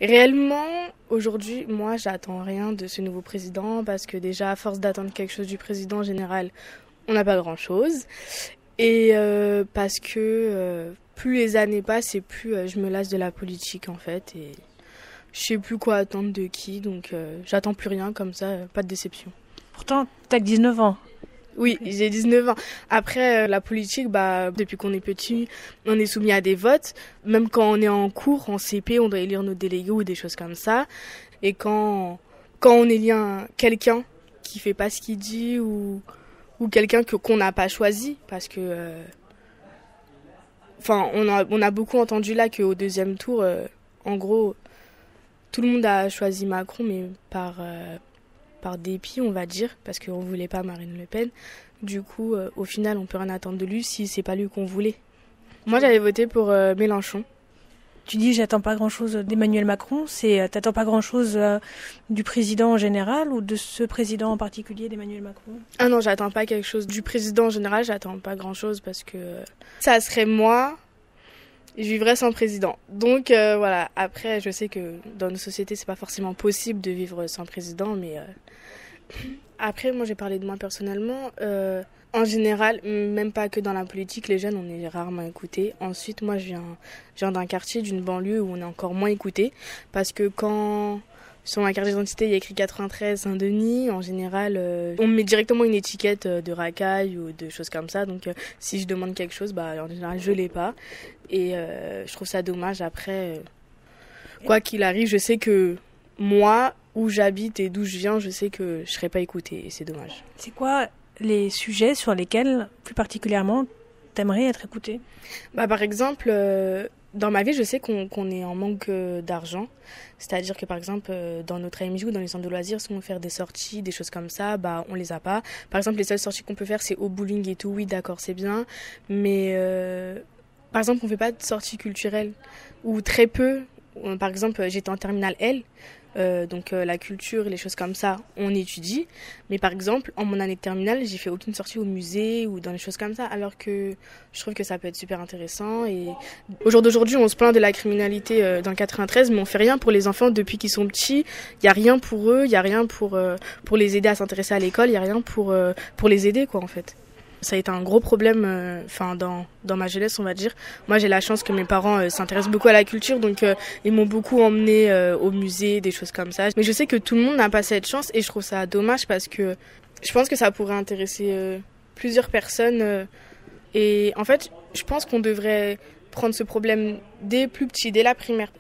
Réellement, aujourd'hui, moi, j'attends rien de ce nouveau président parce que déjà, à force d'attendre quelque chose du président en général, on n'a pas grand-chose. Et parce que plus les années passent et plus je me lasse de la politique en fait. Et je sais plus quoi attendre de qui, donc j'attends plus rien comme ça, pas de déception. Pourtant, t'as que 19 ans. Oui, j'ai 19 ans. Après, la politique, depuis qu'on est petit, on est soumis à des votes. Même quand on est en cours, en CP, on doit élire nos délégués ou des choses comme ça. Et quand on élit quelqu'un qui fait pas ce qu'il dit ou quelqu'un qu'on n'a pas choisi, parce que... on a beaucoup entendu là qu'au deuxième tour, en gros, tout le monde a choisi Macron, mais par dépit, on va dire, parce qu'on ne voulait pas Marine Le Pen. Du coup, au final, on peut rien attendre de lui si c'est pas lui qu'on voulait. Moi, j'avais voté pour Mélenchon. Tu dis j'attends pas grand-chose d'Emmanuel Macron, t'attends pas grand-chose du président en général ou de ce président en particulier d'Emmanuel Macron? Ah non, j'attends pas quelque chose du président en général, j'attends pas grand-chose parce que ça serait moi, je vivrais sans président. Donc voilà, après je sais que dans nos sociétés c'est pas forcément possible de vivre sans président, mais après moi j'ai parlé de moi personnellement. En général, même pas que dans la politique, les jeunes, on est rarement écoutés. Ensuite, moi, je viens d'un quartier, d'une banlieue où on est encore moins écoutés. Parce que quand sur ma carte d'identité, il y a écrit 93 Saint-Denis, en général, on me met directement une étiquette de racaille ou de choses comme ça. Donc, si je demande quelque chose, en général, je l'ai pas. Et je trouve ça dommage. Après, quoi qu'il arrive, je sais que moi, où j'habite et d'où je viens, je sais que je serai pas écoutée. Et c'est dommage. C'est quoi les sujets sur lesquels, plus particulièrement, t'aimerais être écouté? Par exemple, dans ma vie, je sais qu'on est en manque d'argent. C'est-à-dire que, par exemple, dans notre AMJ ou dans les centres de loisirs, si on veut faire des sorties, des choses comme ça, on les a pas. Par exemple, les seules sorties qu'on peut faire, c'est au bowling et tout. Oui, d'accord, c'est bien. Mais, par exemple, on fait pas de sorties culturelles. Ou très peu. Par exemple, j'étais en terminale L. Donc la culture et les choses comme ça, on étudie. Mais par exemple, en mon année de terminale, j'ai fait aucune sortie au musée ou dans les choses comme ça, alors que je trouve que ça peut être super intéressant. Et au jour d'aujourd'hui, on se plaint de la criminalité dans le 93, mais on fait rien pour les enfants depuis qu'ils sont petits. Il y a rien pour eux, il y a rien pour les aider à s'intéresser à l'école, il y a rien pour les aider quoi en fait. Ça a été un gros problème dans ma jeunesse, on va dire. Moi, j'ai la chance que mes parents s'intéressent beaucoup à la culture, donc ils m'ont beaucoup emmené au musée, des choses comme ça. Mais je sais que tout le monde n'a pas cette chance et je trouve ça dommage parce que je pense que ça pourrait intéresser plusieurs personnes. Et en fait, je pense qu'on devrait prendre ce problème dès plus petit, dès la primaire.